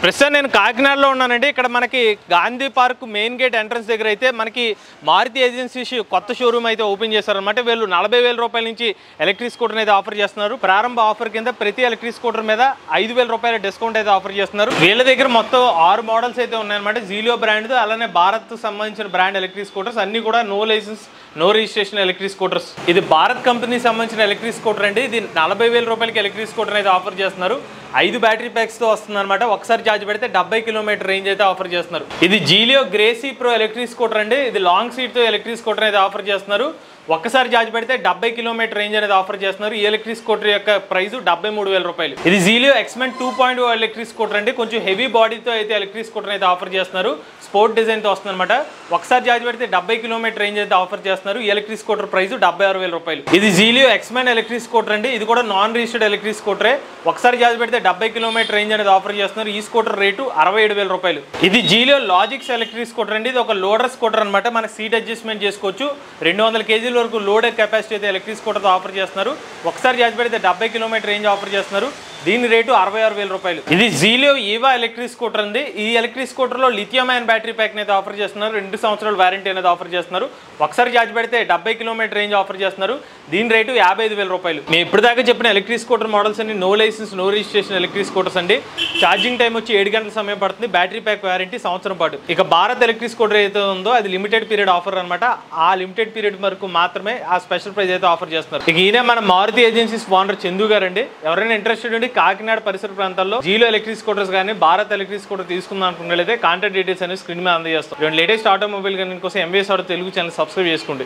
ప్రస్తుతం నేను కాకినాడలో ఉన్నానండి. ఇక్కడ మనకి Gandhi park main gate entrance దగ్గర అయితే మనకి మారుతి ఏజెన్సీస్ కొత్త షోరూమ్ అయితే ఓపెన్ చేశారనమాట. వీళ్ళు 40,000 రూపాయల నుంచి ఎలక్ట్రిక్ స్కూటర్ అయితే ఆఫర్ చేస్తున్నారు. ప్రారంభ ఆఫర్ కింద ప్రతి ఎలక్ట్రిక్ స్కూటర్ మీద 5,000 రూపాయల డిస్కౌంట్ అయితే ఆఫర్ చేస్తున్నారు. వీళ్ళ దగ్గర మొత్తం 6 మోడల్స్ అయితే ఉన్నాయన్నమాట. జీలియో బ్రాండ్, అలానే భారత్ సంబంధించిన బ్రాండ్ ఎలక్ట్రిక్ స్కూటర్స్ అన్ని కూడా no licence no registration electric scooters. ఇది భారత్ కంపెనీ సంబంధించిన ఎలక్ట్రిక్ స్కూటర్ అండి. ఇది 40,000 రూపాయలకి ఎలక్ట్రిక్ స్కూటర్ అయితే ఆఫర్ చేస్తున్నారు. 5 బ్యాటరీ ప్యాక్స్తో వస్తుంది అనమాట. ఒకసారి ఛార్జ్ పెడితే 70 కిలోమీటర్ రేంజ్ అయితే ఆఫర్ చేస్తున్నారు. ఇది Zelio Gracie pro electric scooter అండి. ఇది లాంగ్ సీట్తో ఎలక్ట్రిక్ స్కూటర్ అయితే ఆఫర్ చేస్తున్నారు. ఒక్కసారి ఛార్జ్ పెడితే 70 కిలోమీటర్ రేంజ్ అనేది ఆఫర్ చేస్తున్నారు. ఈ ఎలక్ట్రిక్ స్కూటర్ యొక్క ప్రైస్ 73,000 రూపాయలు. ఇది జీలియో ఎక్స్మెన్ 2.0 ఎలక్ట్రిక్ స్కూటర్ అండి. కొంచెం హెవీ బాడీతో అయితే ఎలక్ట్రిక్ స్కూటర్ అయితే ఆఫర్ చేస్తున్నారు. స్పోర్ట్ డిజైన్తో వస్తుంది అనమాట. ఒకసారి ఛార్జ్ పెడితే 70 కిలోమీటర్ రేంజ్ అయితే ఆఫర్ చేస్తున్నారు. ఈ ఎలక్ట్రిక్ స్కూటర్ ప్రైస్ 76,000 రూపాయలు. ఇది జీలియో ఎక్స్మెన్ ఎలక్ట్రిక్ స్కూటర్ అండి. ఇది కూడా నాన్ రిజిస్టర్డ్ ఎలక్ట్రిక్ స్కూటరే. ఒకసారి ఛార్జ్ పెడితే 70 కిలోమీటర్ రేంజ్ అనేది ఆఫర్ చేస్తున్నారు. ఈ స్కూటర్ రేటు 67,000 రూపాయలు. ఇది జీలియో లాజిక్స్ ఎలక్ట్రిక్ స్కూటర్ అండి. ఇది ఒక లోడర్ స్కూటర్ అనమాట. మనకి సీట్ అడ్జస్ట్మెంట్ చేసుకోవచ్చు. 200 కేజీల వరకు లోడెడ్ కెపాసిటీ అయితే ఎలక్ట్రిక్ స్కూటర్తో ఆఫర్ చేస్తున్నారు. ఒకసారి ఛార్జ్ పెడితే 70 కిలోమీటర్ రేంజ్ ఆఫర్ చేస్తున్నారు. దీని రేటు 66,000 రూపాయలు. ఇది జీలియో ఈవా ఎలక్ట్రిక్ స్కూటర్ అండి. ఈ ఎలక్ట్రిక్ స్కూటర్లో లిథియం అయన్ బ్యాటరీ ప్యాక్ అయితే ఆఫర్ చేస్తున్నారు. 2 సంవత్సరాల వారంటీ అనేది ఆఫర్ చేస్తున్నారు. ఒకసారి ఛార్జ్ పెడితే 70 కిలోమీటర్ రేంజ్ ఆఫర్ చేస్తున్నారు. దీని రేటు 55,000 రూపాయలు. మేము ఇప్పుడు దాకా చెప్పిన ఎలక్ట్రిక్ స్కూటర్ మోడల్స్ అన్ని no licence no registration electric scooters అండి. ఛార్జింగ్ టైం వచ్చి 7 గంటల సమయం పడుతుంది. బ్యాటరీ ప్యాక్ వారంటీ సంవత్సరం పాటు. ఇక భారత్ ఎలక్ట్రిక్ స్కూటర్ అయితే ఉందో అది లిమిటెడ్ పీరియడ్ ఆఫర్ అనమాట. ఆ లిమిటెడ్ పీరియడ్ వరకు మాత్రమే ఆ స్పెషల్ ప్రైస్ అయితే ఆఫర్ చేస్తున్నారు. ఇక ఈయన మన మారుతి ఏజెన్సీస్ ఓనర్ చందు గారు అండి. ఎవరైనా ఇంట్రెస్టెడ్ ఉండి కాకినాడ పరిసర ప్రాంతాల్లో జీలో ఎలక్ట్రిక్ స్కూటర్స్ కానీ భారత్ ఎలక్ట్రిక్ స్కూటర్ తీసుకుందాం అనుకున్నట్లయితే కాంటాక్ట్ డీటెయిల్స్ అనేది స్క్రీన్ మీద అందజేస్తాం. లేటెస్ట్ ఆటోమొబైల్ కానీ కోసం MVS auto Telugu channel subscribe చేసుకోండి.